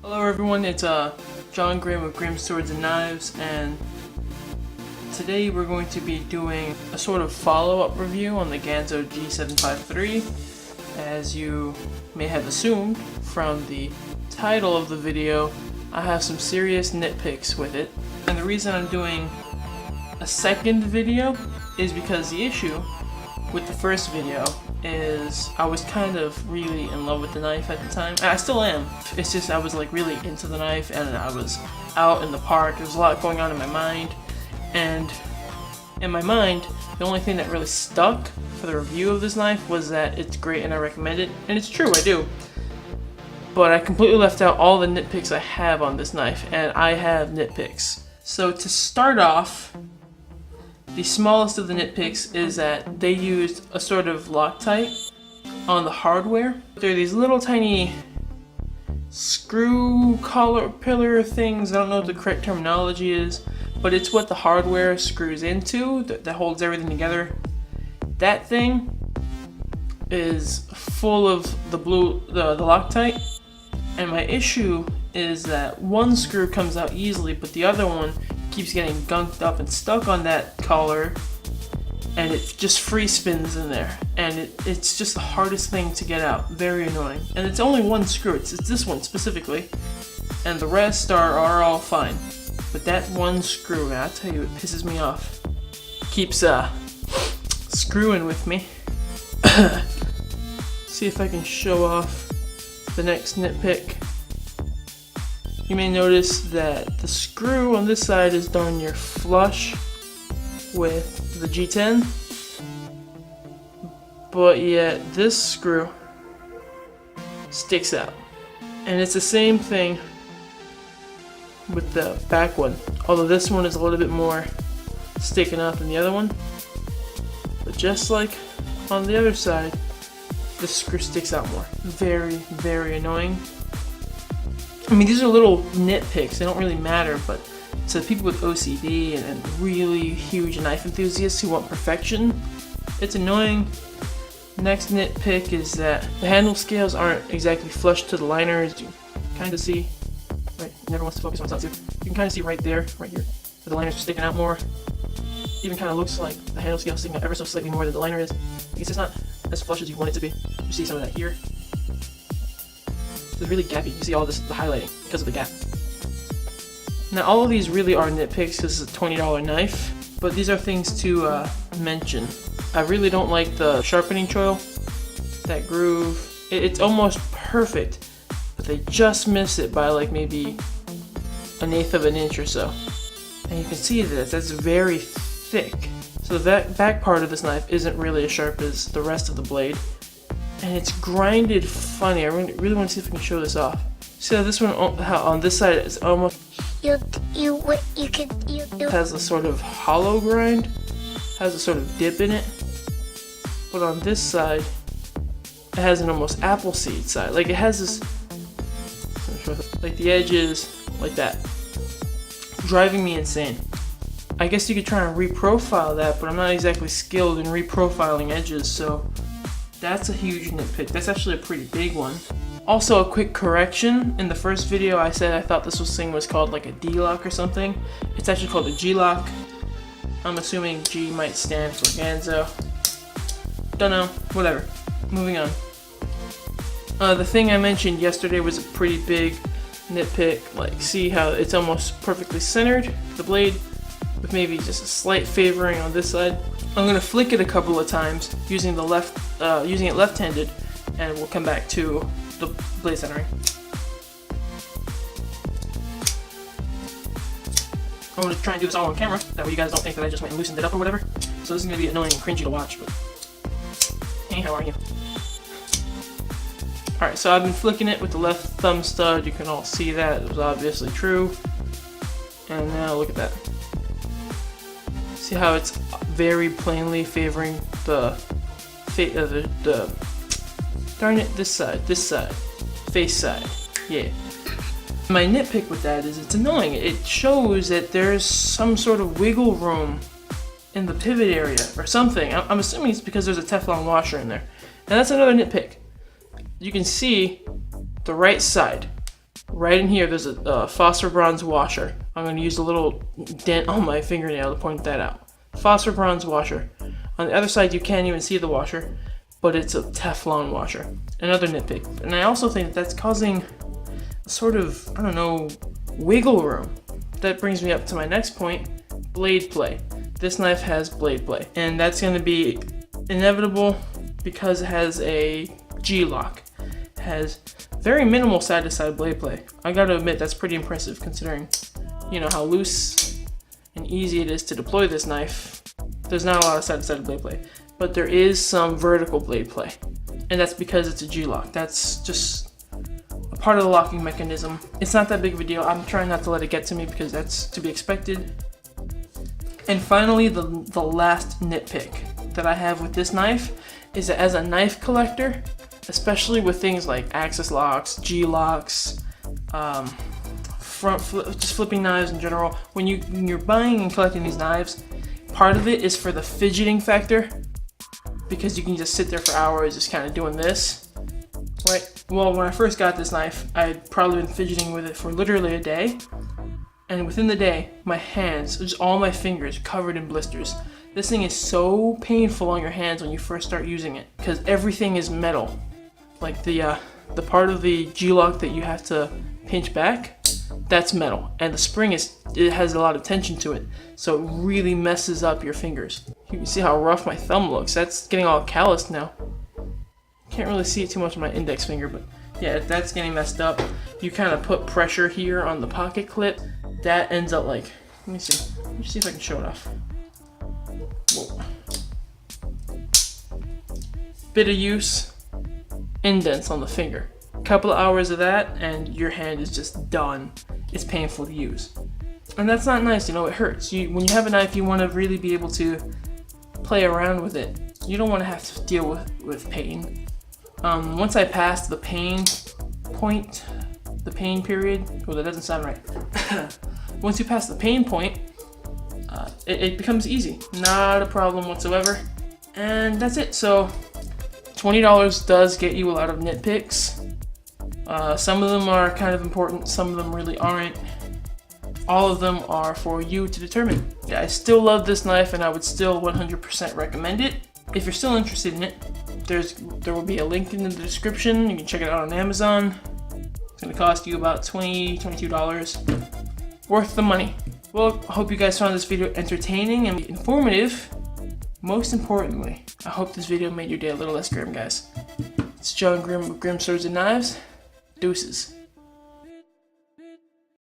Hello everyone, it's John Grimm with Grimm Swords and Knives, and today we're going to be doing a sort of follow-up review on the Ganzo G753. As you may have assumed from the title of the video, I have some serious nitpicks with it. And the reason I'm doing a second video is because the issue with the first video is I was kind of really in love with the knife at the time. I still am. It's just I was like really into the knife, and I was out in the park. There was a lot going on in my mind, and in my mind the only thing that really stuck for the review of this knife was that it's great and I recommend it, and it's true, I do. But I completely left out all the nitpicks I have on this knife, and I have nitpicks. So to start off, the smallest of the nitpicks is that they used a sort of Loctite on the hardware. There are these little tiny screw collar pillar things. I don't know what the correct terminology is, but it's what the hardware screws into that holds everything together. That thing is full of the Loctite, and my issue is that one screw comes out easily, but the other one keeps getting gunked up and stuck on that collar, and it just free spins in there, and it's just the hardest thing to get out. Very annoying. And it's only one screw, it's this one specifically, and the rest are all fine, but that one screw, man, I tell you, it pisses me off. Keeps screwing with me. See if I can show off the next nitpick. You may notice that the screw on this side is darn near flush with the G10, but yet this screw sticks out. And it's the same thing with the back one, although this one is a little bit more sticking out than the other one. But just like on the other side, the screw sticks out more. Very, very annoying. I mean, these are little nitpicks, they don't really matter, but to people with OCD and really huge knife enthusiasts who want perfection, it's annoying. Next nitpick is that the handle scales aren't exactly flush to the liner, as you kind of see. Right, never wants to focus on top too. You can kind of see right there, right here, where the liners are sticking out more. Even kind of looks like the handle scale is sticking out ever so slightly more than the liner is. Because it's not as flush as you want it to be. You see some of that here. It's really gappy. You see all this, the highlighting, because of the gap. Now all of these really are nitpicks because it's a $20 knife, but these are things to mention. I really don't like the sharpening choil, that groove. It's almost perfect, but they just miss it by like maybe 1/8 of an inch or so. And you can see this, that's very thick. So the back part of this knife isn't really as sharp as the rest of the blade. And it's grinded funny. I really want to see if I can show this off. See how this one, how on this side it's almost has a sort of hollow grind, has a sort of dip in it. But on this side, it has an almost apple seed side. Like it has this, like the edges like that, driving me insane. I guess you could try and reprofile that, but I'm not exactly skilled in reprofiling edges, so that's a huge nitpick. That's actually a pretty big one. Also, a quick correction. In the first video I said I thought this thing was called like a D-lock or something. It's actually called a G-lock. I'm assuming G might stand for Ganzo. Don't know, whatever. Moving on. The thing I mentioned yesterday was a pretty big nitpick. Like, see how it's almost perfectly centered, the blade, with maybe just a slight favoring on this side. I'm gonna flick it a couple of times using it left-handed, and we'll come back to the blade centering. I'm gonna try and do this all on camera, that way you guys don't think that I just went and loosened it up or whatever. So this is gonna be annoying and cringy to watch, but hey, how are you? Alright, so I've been flicking it with the left thumb stud. You can all see that, it was obviously true. And now look at that. See how it's very plainly favoring darn it, this side, face side, yeah. My nitpick with that is it's annoying. It shows that there's some sort of wiggle room in the pivot area or something. I'm assuming it's because there's a Teflon washer in there. And that's another nitpick. You can see the right side right in here, there's a phosphor bronze washer. I'm going to use a little dent on my fingernail to point that out. Phosphor bronze washer. On the other side, you can't even see the washer, but it's a Teflon washer. Another nitpick. And I also think that's causing a sort of, I don't know, wiggle room. That brings me up to my next point, blade play. This knife has blade play, and that's going to be inevitable because it has a G-lock. It has very minimal side-to-side blade play. I gotta admit, that's pretty impressive considering, you know, how loose and easy it is to deploy this knife. There's not a lot of side-to-side blade play, but there is some vertical blade play, and that's because it's a G-lock. That's just a part of the locking mechanism. It's not that big of a deal. I'm trying not to let it get to me because that's to be expected. And finally, the last nitpick that I have with this knife is that as a knife collector, especially with things like axis locks, G-locks, just flipping knives in general, when you're buying and collecting these knives, part of it is for the fidgeting factor, because you can just sit there for hours just kind of doing this, right? Well, when I first got this knife, I'd probably been fidgeting with it for literally a day, and within the day, my hands, just all my fingers, covered in blisters. This thing is so painful on your hands when you first start using it, because everything is metal. Like the part of the G-lock that you have to pinch back, that's metal, and the spring it has a lot of tension to it, so it really messes up your fingers. You can see how rough my thumb looks. That's getting all calloused now. Can't really see it too much on my index finger, but yeah, that's getting messed up. You kind of put pressure here on the pocket clip. That ends up like, let me see if I can show it off. Whoa. Bit of use, indents on the finger. Couple of hours of that and your hand is just done. It's painful to use. And that's not nice, you know, it hurts. When you have a knife, you want to really be able to play around with it. You don't want to have to deal with pain. Once I passed the pain point, the pain period, well, that doesn't sound right. Once you pass the pain point, it becomes easy. Not a problem whatsoever. And that's it. So $20 does get you a lot of nitpicks. Some of them are kind of important, some of them really aren't. All of them are for you to determine. Yeah, I still love this knife and I would still 100% recommend it. If you're still interested in it, there will be a link in the description. You can check it out on Amazon. It's gonna cost you about $22. Worth the money. Well, I hope you guys found this video entertaining and informative. Most importantly, I hope this video made your day a little less grim, guys. It's John Grimm with Grimm Swords and Knives. Deuces.